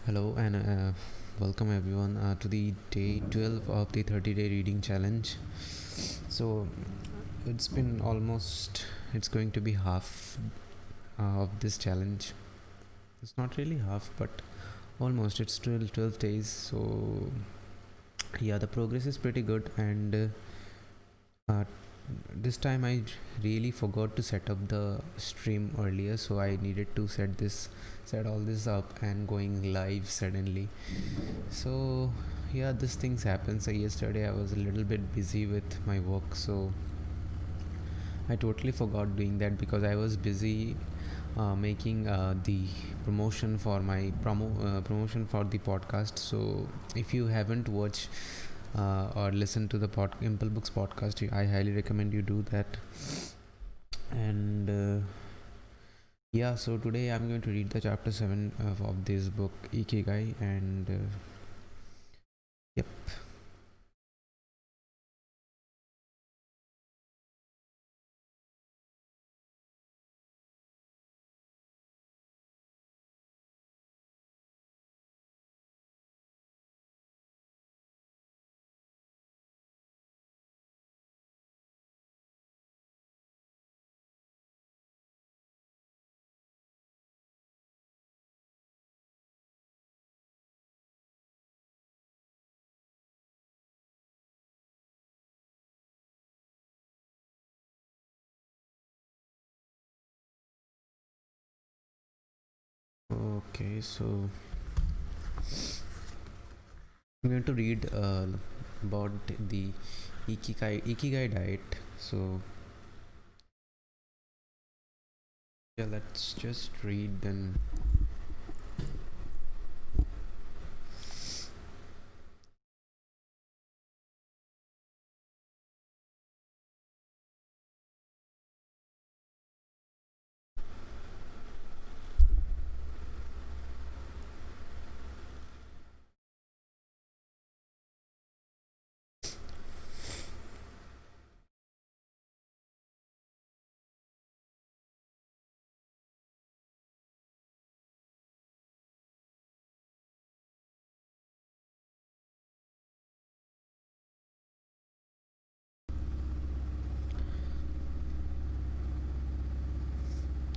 Hello and welcome everyone to the day 12 of the 30-day reading challenge. So it's been almost, it's going to be half of this challenge. It's not really half, but almost. It's 12 days. So yeah, the progress is pretty good. And this time I really forgot to set up the stream earlier, so I needed to set all this up and going live suddenly. So yeah, this things happen. So yesterday I was a little bit busy with my work, so I totally forgot doing that because I was busy making the promotion for the podcast. So if you haven't watched or listened to the Impel Books podcast, I highly recommend you do that. And yeah, so today I'm going to read the chapter 7 of this book, Ikigai, and yep. Okay, so I'm going to read about the Ikigai diet. So yeah, let's just read then.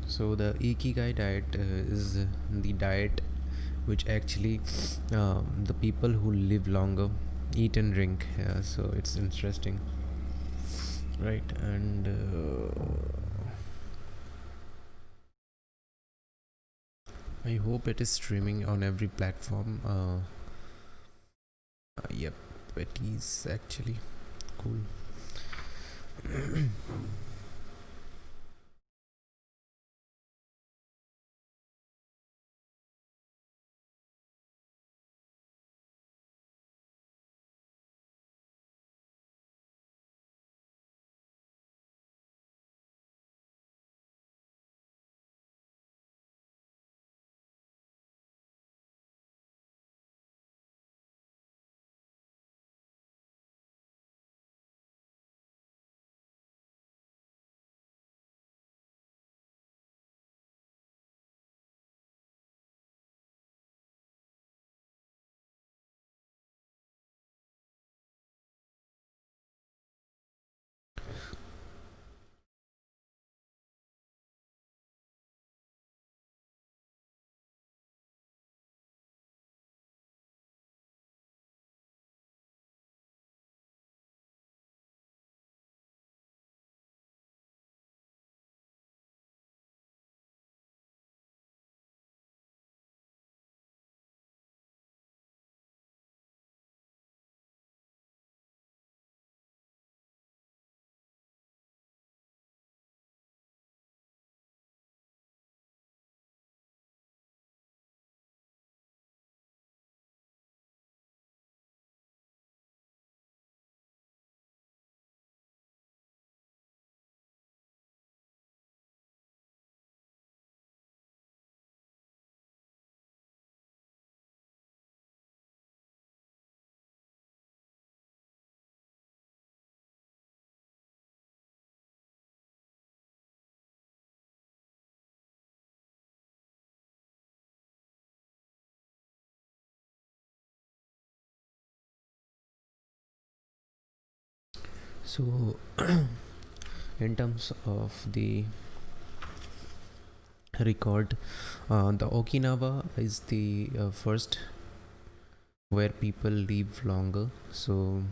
So the Ikigai diet is the diet which actually the people who live longer eat and drink. Yeah, so it's interesting, right? And I hope it is streaming on every platform. Yep, it is actually cool. So in terms of the record, the Okinawa is the first where people live longer. So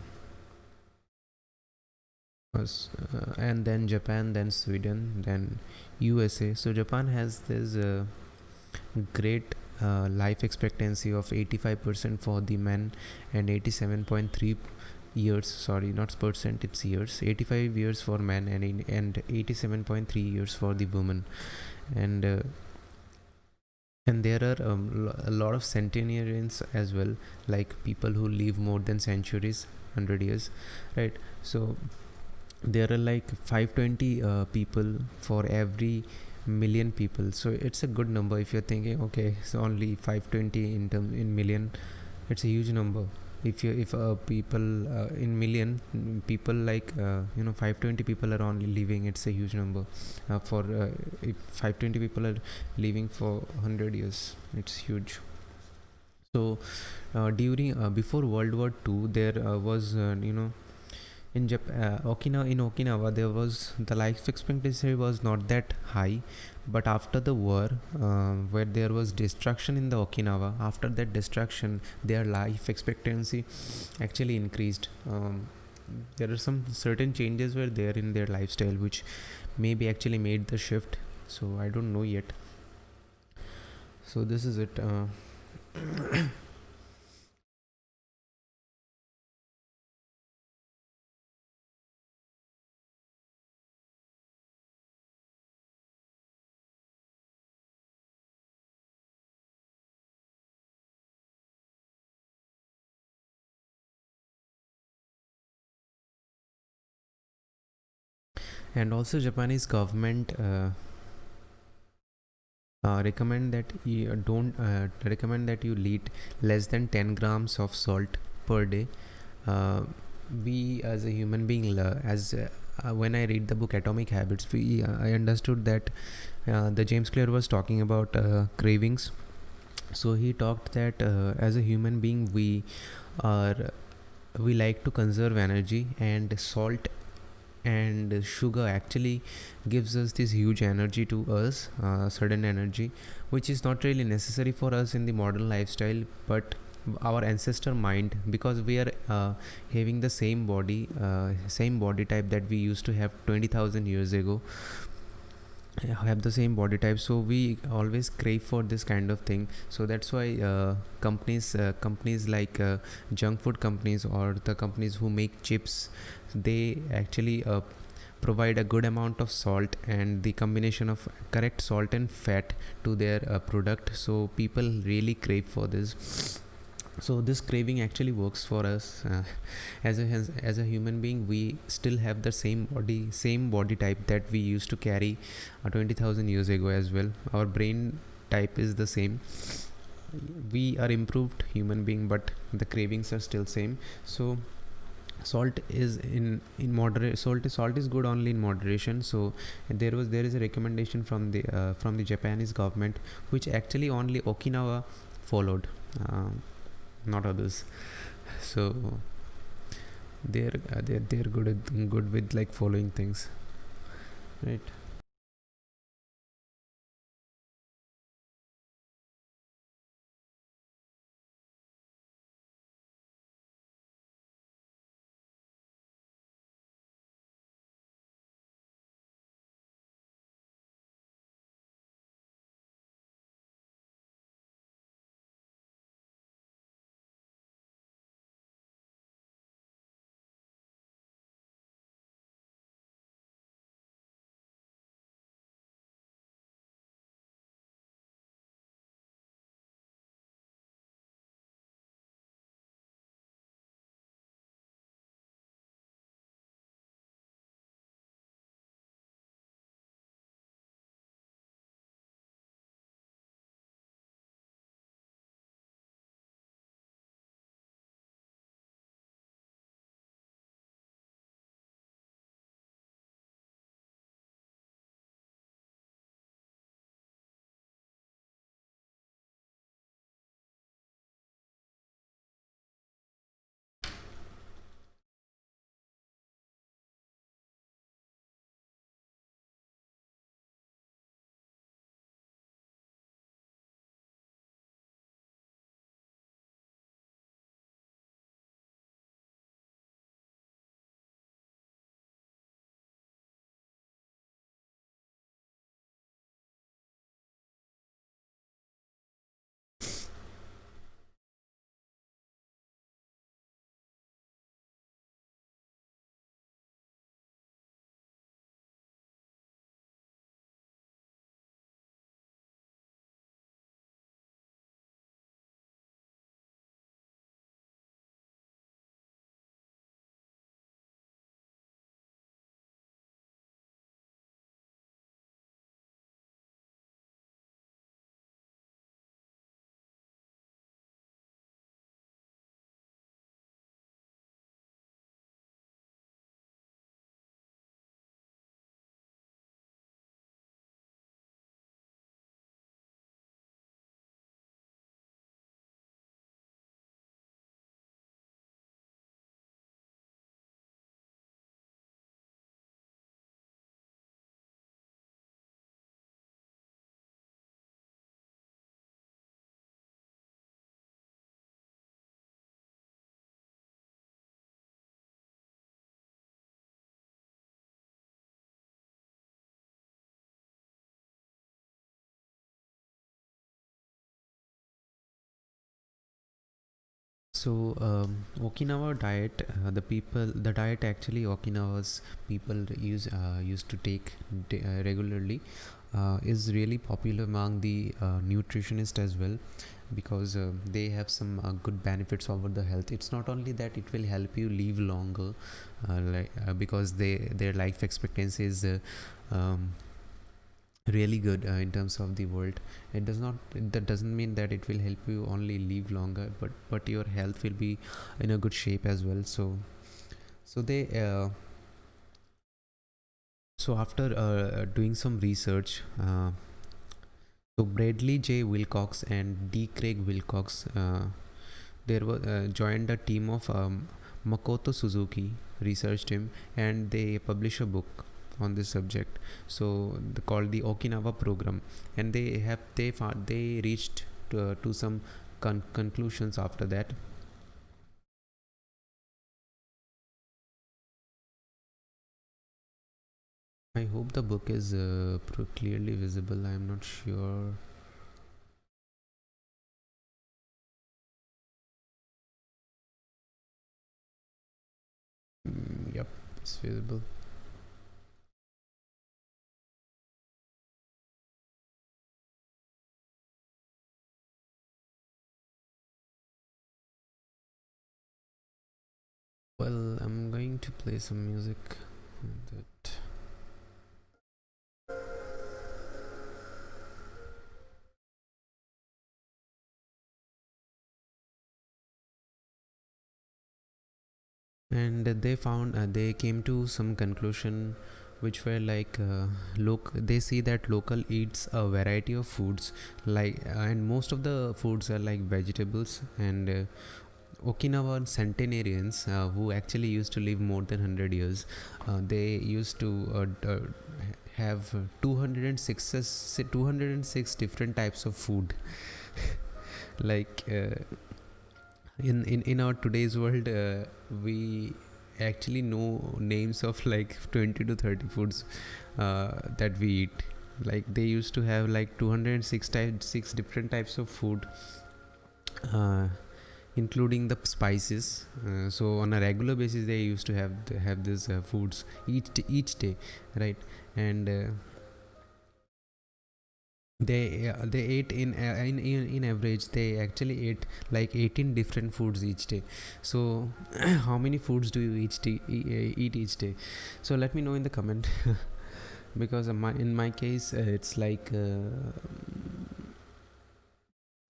and then Japan, then Sweden, then USA. So Japan has this great life expectancy of 85% for the men and 87.3 years, sorry, not percent, it's years, 85 years for men and 87.3 years for the women. And uh, and there are a lot of centenarians as well, like people who live more than centuries, 100 years, right? So there are like 520 people for every million people. So it's a good number if you're thinking, okay, so only 520 in million, it's a huge number. If people in million people, like 520 people are only living, it's a huge number. For If 520 people are living for 100 years, it's huge. So during before World War II, there was in Okinawa, there was the life expectancy was not that high, but after the war, where there was destruction in the Okinawa, after that destruction, their life expectancy actually increased. There are some certain changes were there in their lifestyle, which maybe actually made the shift. So I don't know yet. So this is it. And also, Japanese government recommend that you don't recommend that you eat less than 10 grams of salt per day. We as a human being, as when I read the book Atomic Habits, I understood that the James Clear was talking about cravings. So he talked that as a human being, are we like to conserve energy, and salt and sugar actually gives us this huge energy to us, sudden energy, which is not really necessary for us in the modern lifestyle, but our ancestor mind, because we are having the same body type that we used to have 20,000 years ago, have the same body type, so we always crave for this kind of thing. So that's why companies like junk food companies, or the companies who make chips, they actually provide a good amount of salt and the combination of correct salt and fat to their product, so people really crave for this. So this craving actually works for us. As a human being, we still have the same body type that we used to carry 20,000 years ago as well. Our brain type is the same. We are improved human being, but the cravings are still same. So salt is in moderate, salt is good only in moderation. So there is a recommendation from the Japanese government, which actually only Okinawa followed, not others. So they're good with like following things, right? Okinawa diet, the diet actually Okinawa's people used to take regularly, is really popular among the nutritionists as well, because they have some good benefits over the health. It's not only that it will help you live longer, because their life expectancy is um, really good in terms of the world. It does not, that doesn't mean that it will help you only live longer, but your health will be in a good shape as well. So they so after doing some research, so Bradley J Wilcox and D Craig Wilcox, there was joined a team of Makoto Suzuki research team, and they published a book on this subject, so called the Okinawa program. And they reached to some conclusions after that. I hope the book is clearly visible. I'm not sure. Yep, it's visible. Well, I'm going to play some music that. And they came to some conclusion, which were like, look, they see that local eats a variety of foods, like and most of the foods are like vegetables. And Okinawan centenarians, who actually used to live more than 100 years, they used to have 206 different types of food. Like in our today's world, we actually know names of like 20 to 30 foods that we eat. Like they used to have like 6 different types of food, uh, including the spices. So on a regular basis they used to have these foods each day, right? And they ate in average, they actually ate like 18 different foods each day. So how many foods do you eat each day? So let me know in the comment. Because in my case, it's like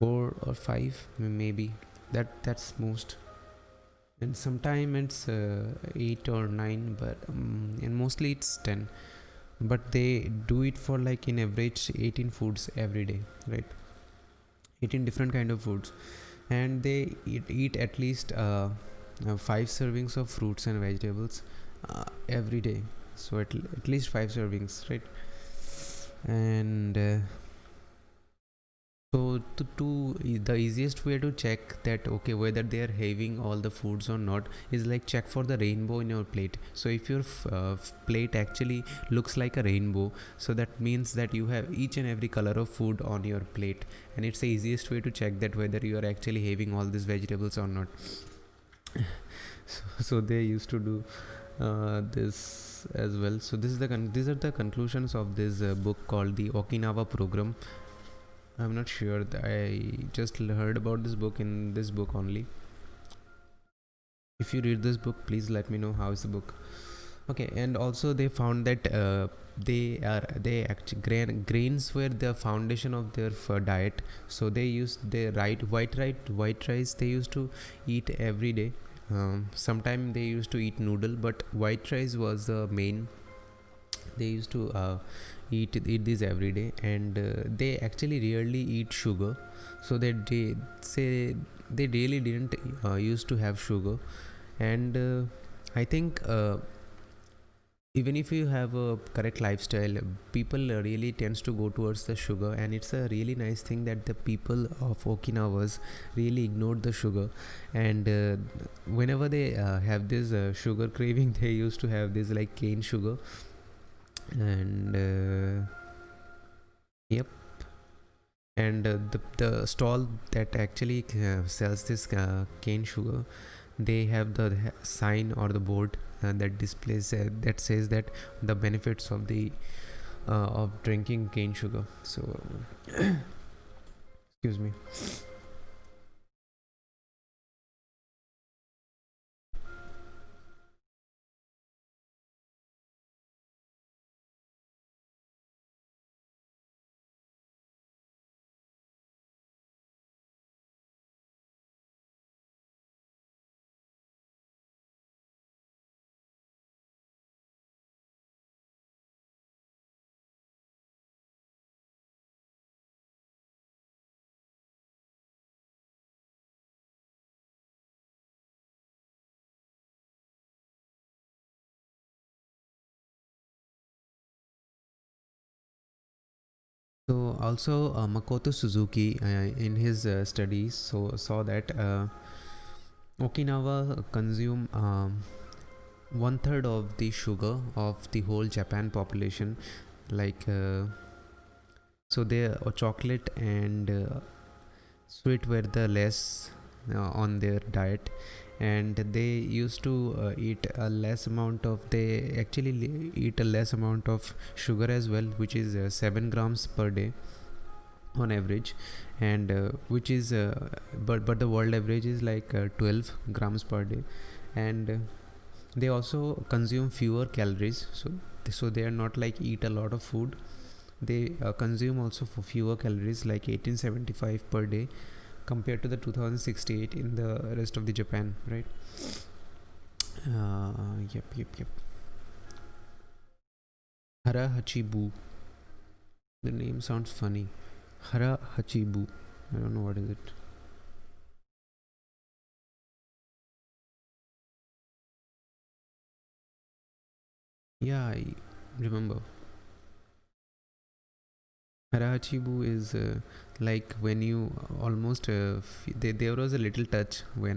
4 or 5 maybe. That's most. And sometimes it's 8 or 9, but and mostly it's 10. But they do it for like in average 18 foods every day, right? 18 different kind of foods. And they eat at least 5 servings of fruits and vegetables every day. So at least 5 servings, right? And so the easiest way to check that okay whether they are having all the foods or not is like check for the rainbow in your plate. So if your plate actually looks like a rainbow, so that means that you have each and every color of food on your plate, and it's the easiest way to check that whether you are actually having all these vegetables or not. So they used to do this as well. So these are the conclusions of this book called the Okinawa program. I'm not sure. I just heard about this book in this book only. If you read this book, please let me know how is the book. Okay, and also they found that they actually grains were the foundation of their diet. So they used their white rice they used to eat every day. Sometimes they used to eat noodle, but white rice was the main. They used to eat this every day. And they actually rarely eat sugar. So they say they really didn't used to have sugar. And I think even if you have a correct lifestyle, people really tends to go towards the sugar. And it's a really nice thing that the people of Okinawas really ignored the sugar. And whenever they have this sugar craving, they used to have this like cane sugar. And yep. And the stall that actually sells this cane sugar, they have the sign or the board that displays that says that the benefits of the of drinking cane sugar. So excuse me. So also Makoto Suzuki in his studies saw that Okinawa consume one third of the sugar of the whole Japan population. Like so, their chocolate and sweet were the less on their diet, and they used to eat a less amount of, they actually eat a less amount of sugar as well, which is 7 grams per day on average, and which is but the world average is like 12 grams per day. And they also consume fewer calories, so they are not like eat a lot of food. They consume also for fewer calories, like 1875 per day, compared to the 2068 in the rest of the Japan, right? Yep. Hara Hachibu. The name sounds funny. Hara Hachibu. I don't know what is it. Yeah, I remember. Harahachibu is like when you almost there was a little touch when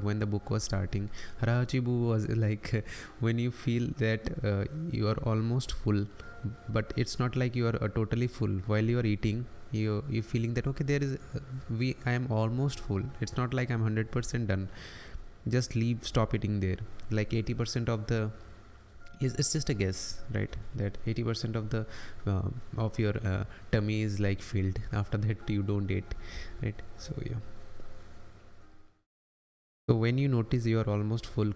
when the book was starting. Harahachibu was like when you feel that you are almost full, but it's not like you are totally full while you are eating. You feeling that okay, there is I am almost full. It's not like I'm 100% done. Just leave, stop eating there. Like 80% of the it's just a guess, right? That 80% of the of your tummy is like filled. After that, you don't eat, right? So yeah. So when you notice you are almost full,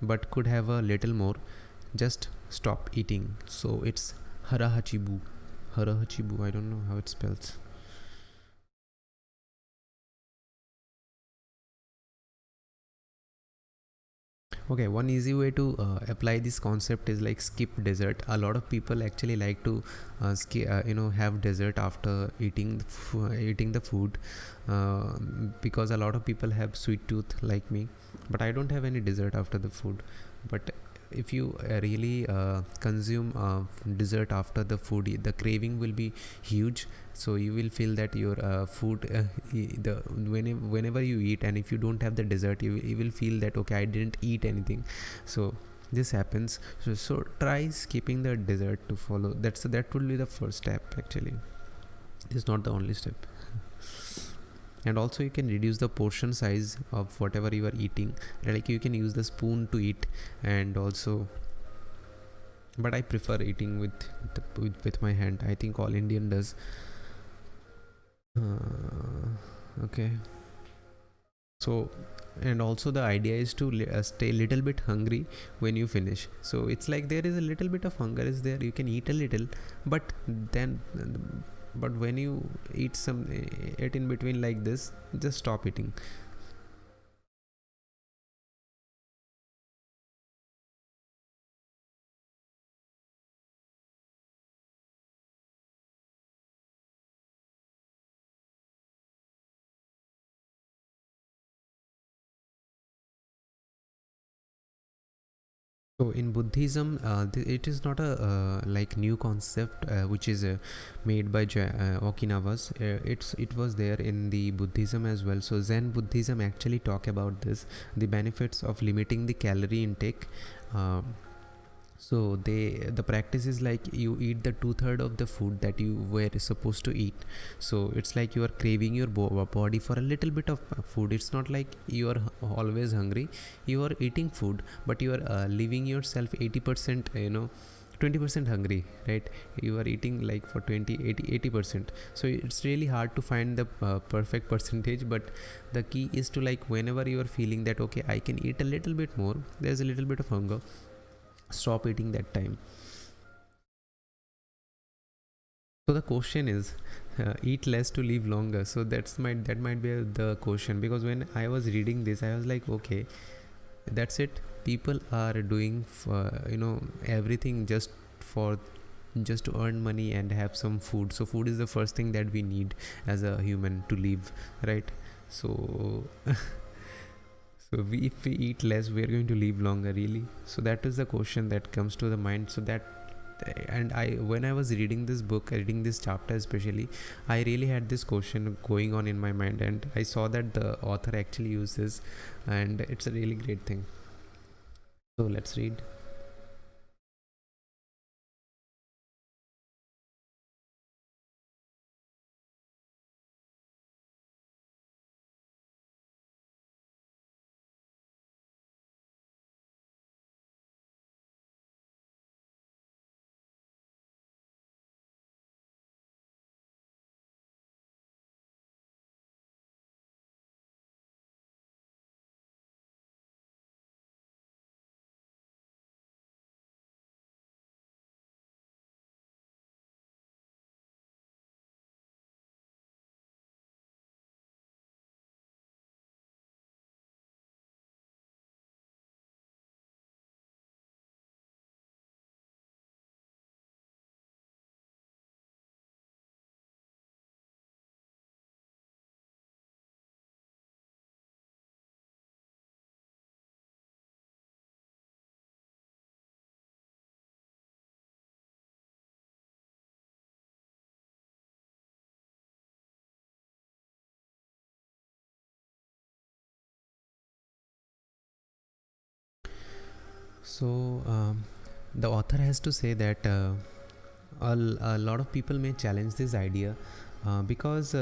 but could have a little more, just stop eating. So it's harahachibu. Harahachibu. I don't know how it spells. Okay, one easy way to apply this concept is like skip dessert. A lot of people actually like to have dessert after eating the food, because a lot of people have sweet tooth like me, but I don't have any dessert after the food. But if you really consume dessert after the food, the craving will be huge. So you will feel that your food whenever you eat, and if you don't have the dessert, you will feel that okay, I didn't eat anything. So this happens. So try skipping the dessert to follow. That will be the first step actually. It's not the only step. And also you can reduce the portion size of whatever you are eating, like you can use the spoon to eat. And also, but I prefer eating with my hand. I think all Indian does. Okay, so, and also the idea is to stay a little bit hungry when you finish. So it's like there is a little bit of hunger is there, you can eat a little, but then but when you eat some it in between like this, just stop eating. So in Buddhism, it is not a like new concept which is made by Okinawas. It was there in the Buddhism as well. So Zen Buddhism actually talk about this, the benefits of limiting the calorie intake. Uh, So the practice is like you eat the two-third of the food that you were supposed to eat. So it's like you are craving your body for a little bit of food. It's not like you are always hungry. You are eating food, but you are leaving yourself 80%, 20% hungry, right? You are eating like for 80%. So it's really hard to find the perfect percentage, but the key is to, like, whenever you are feeling that okay, I can eat a little bit more, there's a little bit of hunger, stop eating that time. So the question is, eat less to live longer. So that might be the question, because when I was reading this, I was like, okay, that's it. People are doing everything for just to earn money and have some food. So food is the first thing that we need as a human to live, right? So if we eat less, we are going to live longer, really? So that is the question that comes to the mind. So that, and I when I was reading this book, reading this chapter especially, I really had this question going on in my mind, and I saw that the author actually uses, and it's a really great thing. So let's read. So the author has to say that a lot of people may challenge this idea, because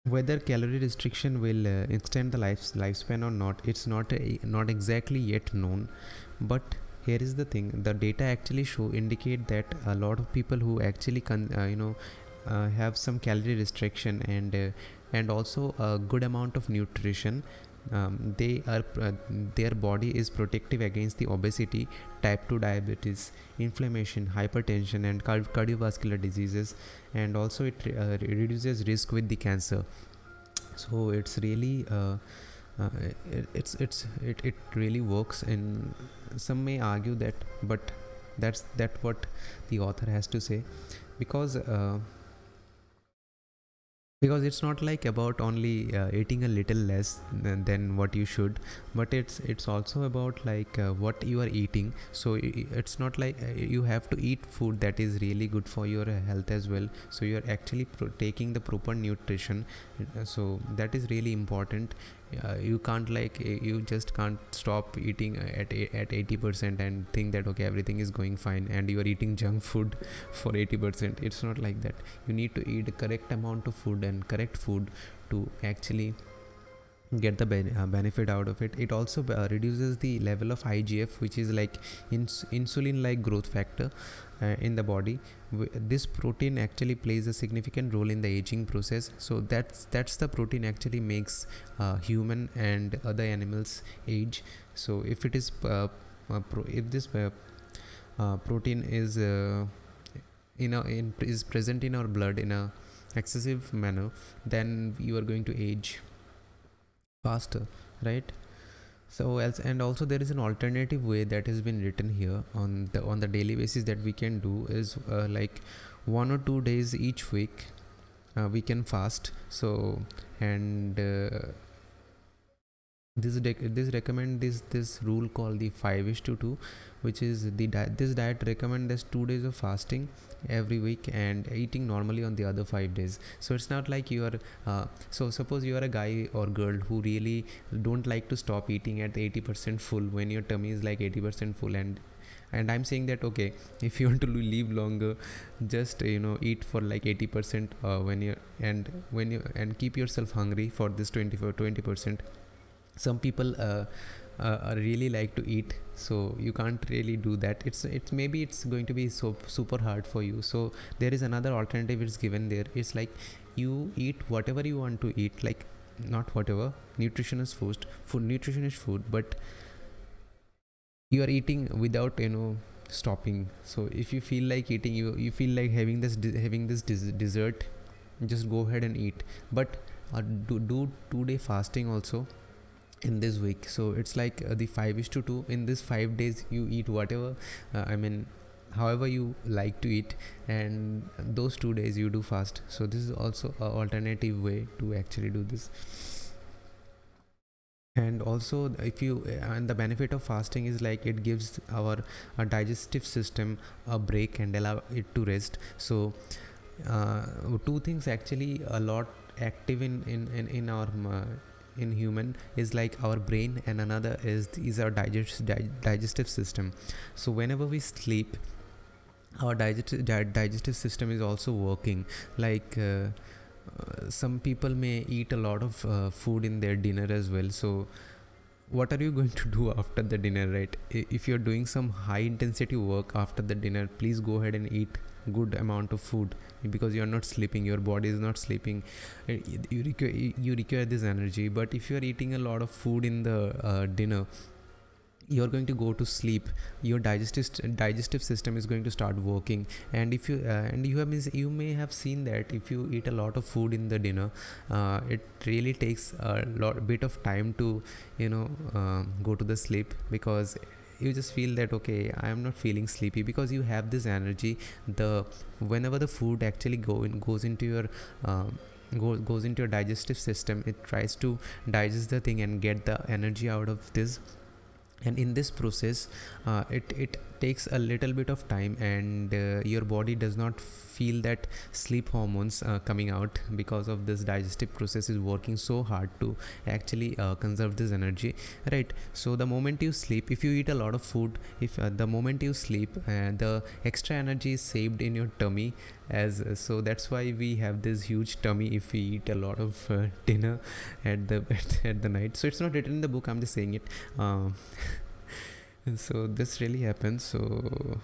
whether calorie restriction will extend the lifespan or not, it's not exactly yet known. But here is the thing: the data actually indicate that a lot of people who actually have some calorie restriction, and also a good amount of nutrition, their body is protective against the obesity, type 2 diabetes, inflammation, hypertension, and cardiovascular diseases, and also it reduces risk with the cancer. So it's really it really works. And some may argue that, but that what the author has to say, because it's not like about only eating a little less than what you should, but it's also about like what you are eating. So it's not like you have to eat food that is really good for your health as well, so you're actually taking the proper nutrition. So that is really important. You can't, like, you just can't stop eating at 80% and think that okay, everything is going fine, and you are eating junk food for 80%. It's not like that. You need to eat a correct amount of food and correct food to actually get the benefit out of it. It also reduces the level of IGF, which is like insulin like growth factor in the body. This protein actually plays a significant role in the aging process. So that's the protein actually makes human and other animals age. So if it is if this protein is is present in our blood in a excessive manner, then you are going to age faster, right? So else, and also there is an alternative way that has been written here on the daily basis that we can do is like 1 or 2 days each week we can fast. So and This recommend this rule called the 5:2, which is the diet. This diet recommend this 2 days of fasting every week and eating normally on the other 5 days. So it's not like you are so suppose you are a guy or girl who really don't like to stop eating at 80% full when your tummy is like 80% full, and I'm saying that okay, if you want to live longer, just eat for like 80% when you and keep yourself hungry for this 20%. Some people really like to eat, so you can't really do that. It's maybe it's going to be so super hard for you. So there is another alternative it's given there. It's like you eat whatever you want to eat, like not whatever nutrition is nutrition is food, but you are eating without stopping. So if you feel like eating, you feel like having this dessert, just go ahead and eat. But do 2 day fasting also in this week. So it's like the 5:2. In this 5 days you eat whatever, however you like to eat, and those 2 days you do fast. So this is also a alternative way to actually do this. And also, if you and the benefit of fasting is like it gives our digestive system a break and allow it to rest. So two things actually a lot active in our in human is like our brain, and another is our digestive system. So whenever we sleep, our digestive system is also working. Like some people may eat a lot of food in their dinner as well. So what are you going to do after the dinner, right? If you're doing some high intensity work after the dinner, please go ahead and eat good amount of food, because you're not sleeping, your body is not sleeping. You require this energy. But if you're eating a lot of food in the dinner, you're going to go to sleep, your digestive system is going to start working. And if you you may have seen that if you eat a lot of food in the dinner, it really takes a bit of time to go to the sleep, because you just feel that okay, I am not feeling sleepy, because you have this energy. Whenever the food actually goes into your goes into your digestive system, it tries to digest the thing and get the energy out of this. And in this process, it takes a little bit of time, and your body does not feel that sleep hormones coming out, because of this digestive process is working so hard to actually conserve this energy, right? So the moment you sleep, if you eat a lot of food, if the moment you sleep, the extra energy is saved in your tummy, as so that's why we have this huge tummy if we eat a lot of dinner at the at the night. So it's not written in the book, I'm just saying it. So this really happens. So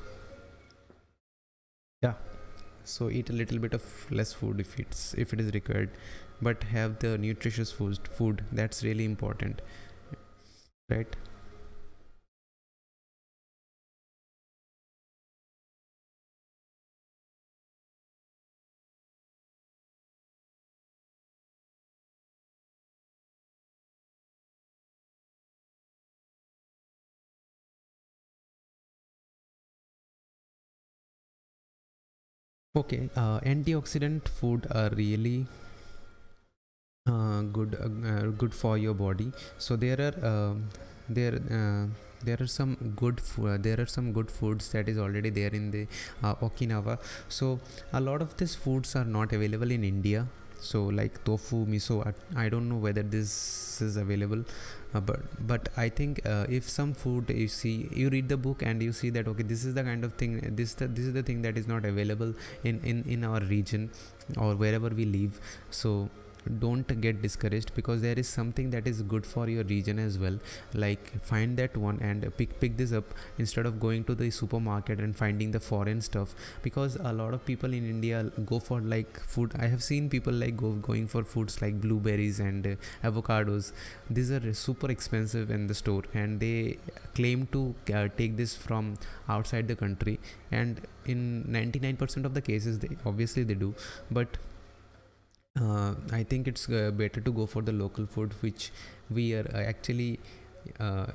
yeah, so eat a little bit of less food if it is required, but have the nutritious food. That's really important, right? Okay, antioxidant food are really good for your body. So there there are some there are some good foods that is already there in the Okinawa. So a lot of these foods are not available in India. So like tofu, miso, I don't know whether this is available, but I think if some food you read the book and you see that okay, this is the kind of thing, this is the thing that is not available in our region or wherever we live. So don't get discouraged, because there is something that is good for your region as well. Like find that one and pick this up, instead of going to the supermarket and finding the foreign stuff. Because a lot of people in India go for like food, I have seen people like going for foods like blueberries and avocados. These are super expensive in the store, and they claim to take this from outside the country, and in 99% of the cases they do. But I think it's better to go for the local food, which we are actually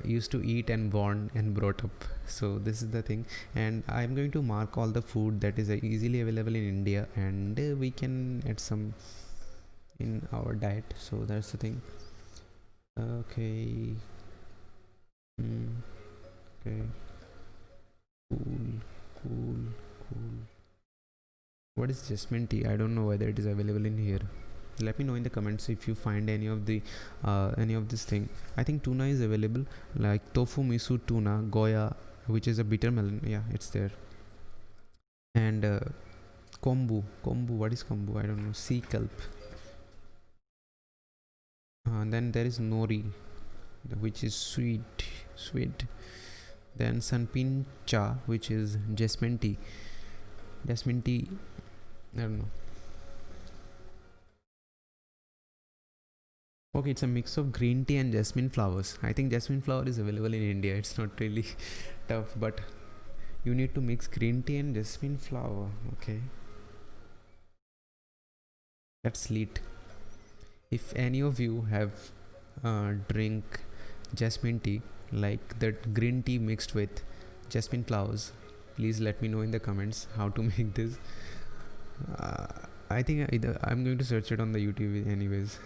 used to eat and born and brought up. So this is the thing, and I'm going to mark all the food that is easily available in India, and we can add some in our diet. So that's the thing. Okay. Okay. Cool. Cool. Cool. What is jasmine tea? I don't know whether it is available in here. Let me know in the comments if you find any of this thing. I think tuna is available, like tofu miso tuna goya, which is a bitter melon. Yeah, it's there. And kombu. What is kombu? I don't know. Sea kelp. Then there is nori, which is sweet. Then sunpin cha, which is jasmine tea. Jasmine tea. I don't know. Okay, it's a mix of green tea and jasmine flowers. I think jasmine flower is available in India. It's not really tough, but you need to mix green tea and jasmine flower. Okay, that's lit. If any of you have drink jasmine tea, like that green tea mixed with jasmine flowers, please let me know in the comments how to make this. uh, I think I'm going to search it on the YouTube anyways.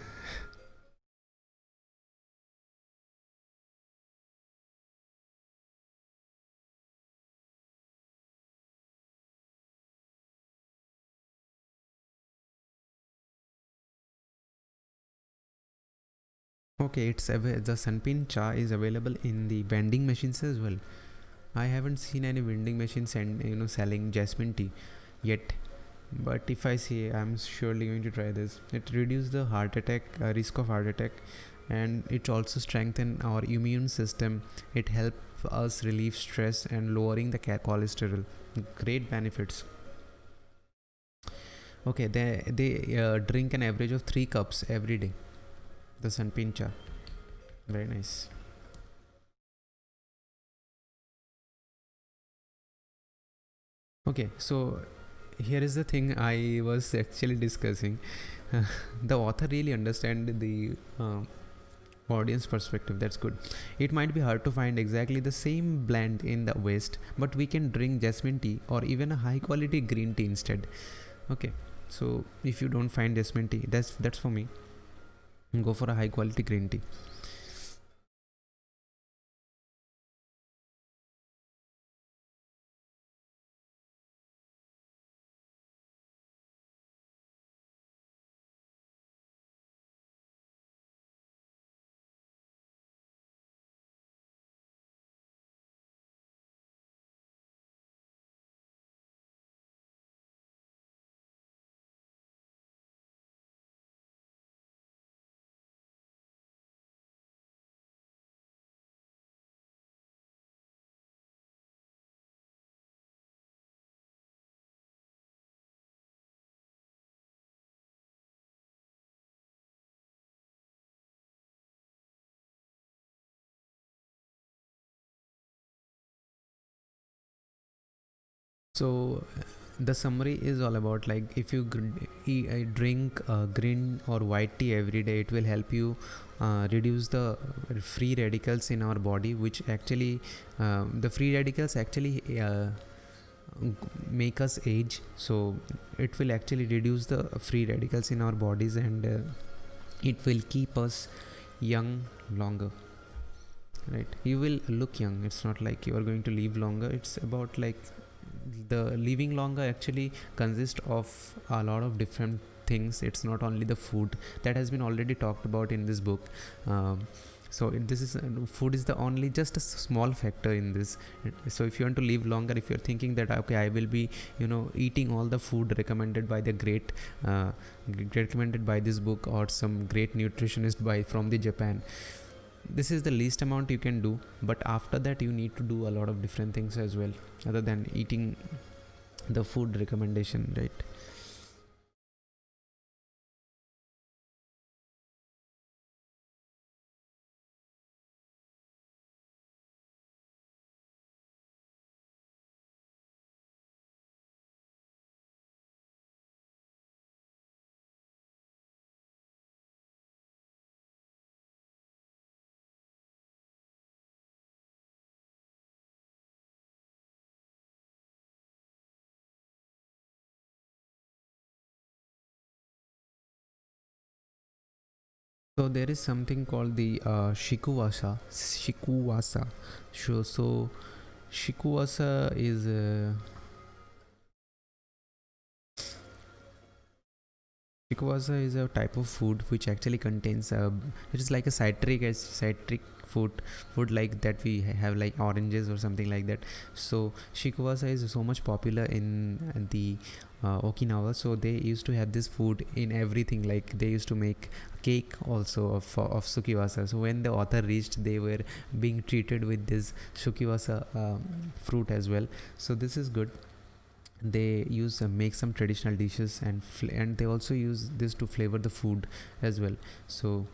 Okay, the sunpin cha is available in the vending machines as well. I haven't seen any vending machines and selling jasmine tea yet, but if I see, I'm surely going to try this. It reduces the heart attack risk of heart attack, and it also strengthen our immune system. It helps us relieve stress and lowering the cholesterol. Great benefits. Okay, they drink an average of 3 cups every day. The sunpin cha, very nice. Okay, so here is the thing I was actually discussing. The author really understand the audience perspective. That's good. It might be hard to find exactly the same blend in the West, but we can drink jasmine tea or even a high quality green tea instead. Okay, so if you don't find jasmine tea, that's for me. Go for a high quality green tea. So the summary is all about, like, if you drink green or white tea every day, it will help you reduce the free radicals in our body, which actually the free radicals actually make us age. So it will actually reduce the free radicals in our bodies, and it will keep us young longer, right? You will look young. It's not like you are going to live longer. It's about, like, the living longer actually consists of a lot of different things. It's not only the food that has been already talked about in this book. So this is food is the only just a small factor in this. So if you want to live longer, if you're thinking that okay, I will be eating all the food recommended by the recommended by this book or some great nutritionist by from the Japan, this is the least amount you can do. But after that, you need to do a lot of different things as well, other than eating the food recommendation, right? So there is something called the shikuwasa. So shikuwasa is Shikuwasa is a type of food which actually contains it is like a citric food like that we have like oranges or something like that. So shikuwasa is so much popular in the Okinawa. So they used to have this food in everything. Like they used to make cake also of sukiwasa. So when the author reached, they were being treated with this shukiwasa fruit as well. So this is good. They use make some traditional dishes, and they also use this to flavor the food as well. So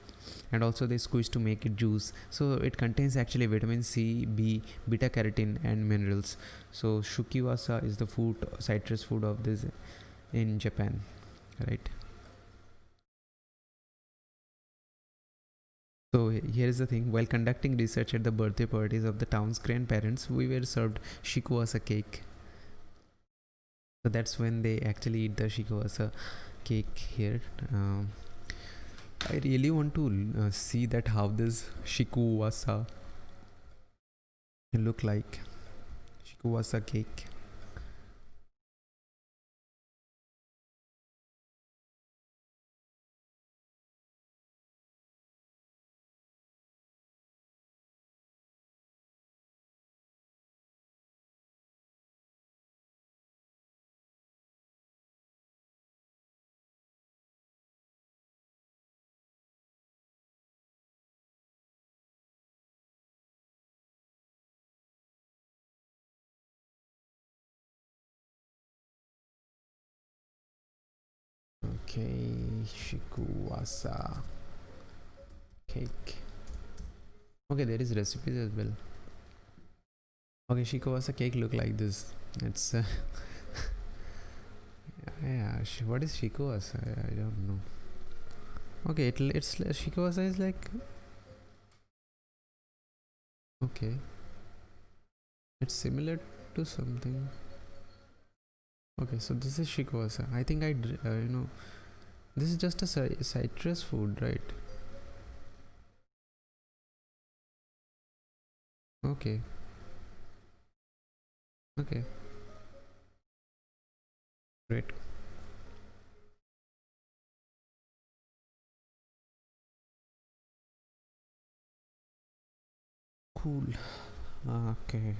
and also they squeeze to make it juice. So it contains actually vitamin C, B, beta carotene and minerals. So shukiwasa is the food, citrus food of this in Japan, right? So here is the thing: while conducting research at the birthday parties of the town's grandparents, we were served shikuwasa cake. So that's when they actually eat the shikuwasa cake here. I really want to see that how this shikuwasa look like. Shikuwasa cake. Okay, shikuwasa cake. Okay, there is recipes as well. Okay, shikuwasa cake look like this. It's yeah. What is shikuwasa? I don't know. Okay, it's shikuwasa is like okay. It's similar to something. Okay, so this is shikuwasa. I think this is just a citrus food, right? Okay. Okay. Great. Cool. Okay.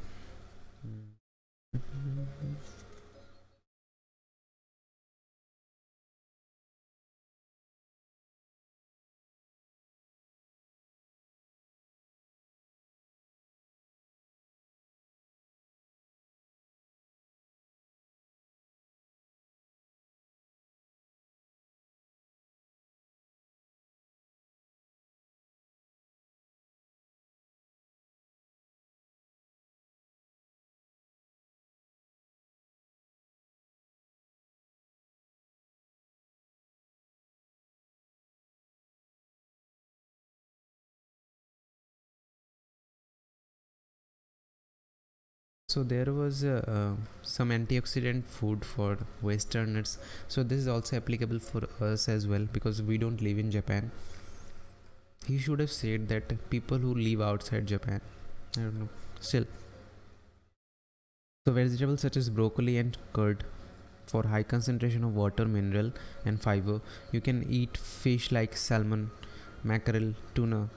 So there was some antioxidant food for Westerners. So this is also applicable for us as well because we don't live in Japan. He should have said that people who live outside Japan. I don't know. Still. So vegetables such as broccoli and curd for high concentration of water, mineral and fiber. You can eat fish like salmon, mackerel, tuna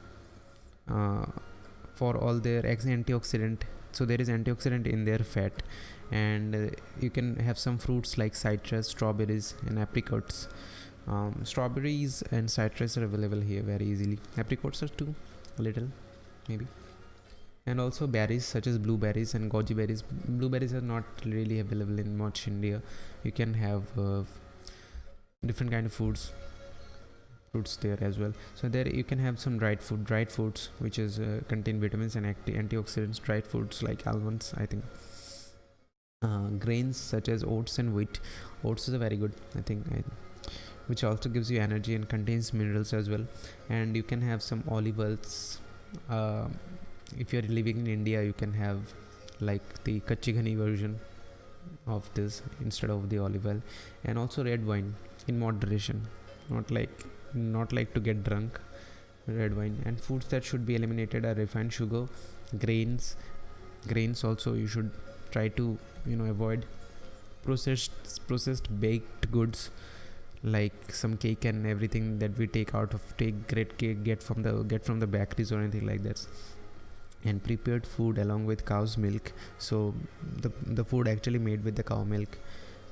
for all their antioxidant. So there is antioxidant in their fat, and you can have some fruits like citrus, strawberries and apricots. Strawberries and citrus are available here very easily. Apricots are too little maybe, and also berries such as blueberries and goji berries. Blueberries are not really available in much India. You can have different kind of fruits there as well. So there you can have some dried foods which is contain vitamins and antioxidants. Dried foods like almonds, I think. Grains such as oats and wheat. Oats is a very good, I think, which also gives you energy and contains minerals as well. And you can have some olive oils. If you're living in India, you can have like the kachi ghani version of this instead of the olive oil. And also red wine in moderation, not like to get drunk, red wine. And foods that should be eliminated are refined sugar, grains. Grains also you should try to avoid. Processed baked goods like some cake and everything that we take great cake get from the bakeries or anything like that. And prepared food along with cow's milk, so the food actually made with the cow milk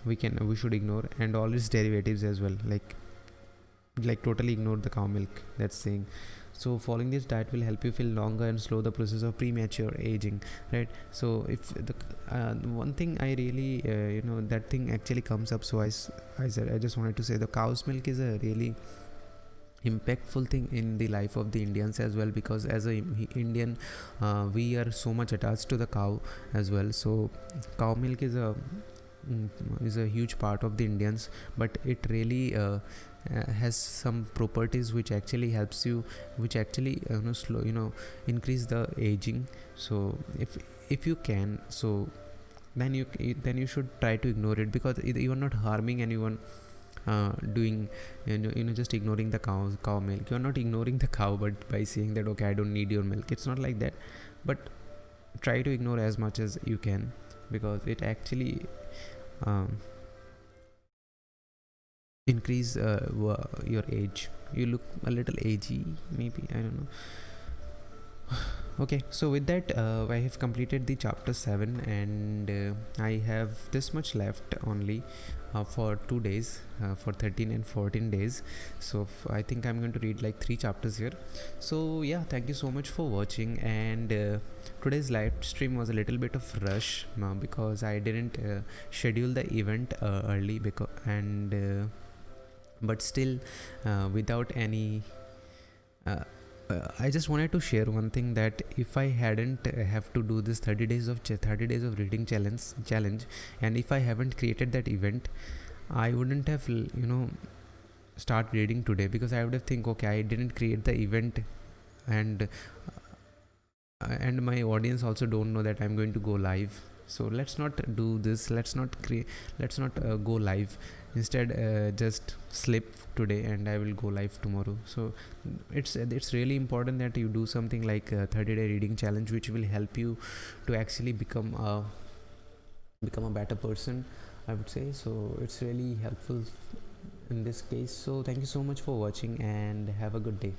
we should ignore, and all its derivatives as well, like totally ignore the cow milk, that's saying. So following this diet will help you feel longer and slow the process of premature aging, right? So if the one thing I really that thing actually comes up, so I said I just wanted to say the cow's milk is a really impactful thing in the life of the Indians as well, because as a Indian we are so much attached to the cow as well. So cow milk is a huge part of the Indians, but it really has some properties which actually helps you, which actually slow increase the aging. So if you can, so then you should try to ignore it, because you are not harming anyone doing just ignoring the cow milk. You're not ignoring the cow, but by saying that okay, I don't need your milk, it's not like that. But try to ignore as much as you can, because it actually increase your age. You look a little agey, maybe, I don't know. Okay, so with that I have completed the chapter 7, and I have this much left only for 2 days, for 13 and 14 days. So I think I'm going to read like 3 chapters here. So yeah, thank you so much for watching. And today's live stream was a little bit of rush because I didn't schedule the event early, but still without any I just wanted to share one thing, that if I hadn't have to do this 30 days of reading challenge, and if I haven't created that event, I wouldn't have start reading today, because I would have think, okay, I didn't create the event, and my audience also don't know that I'm going to go live. So let's not do this, let's not go live. Instead just sleep today and I will go live tomorrow. So it's really important that you do something like a 30-day reading challenge, which will help you to actually become a better person, I would say. So it's really helpful in this case. So thank you so much for watching, and have a good day.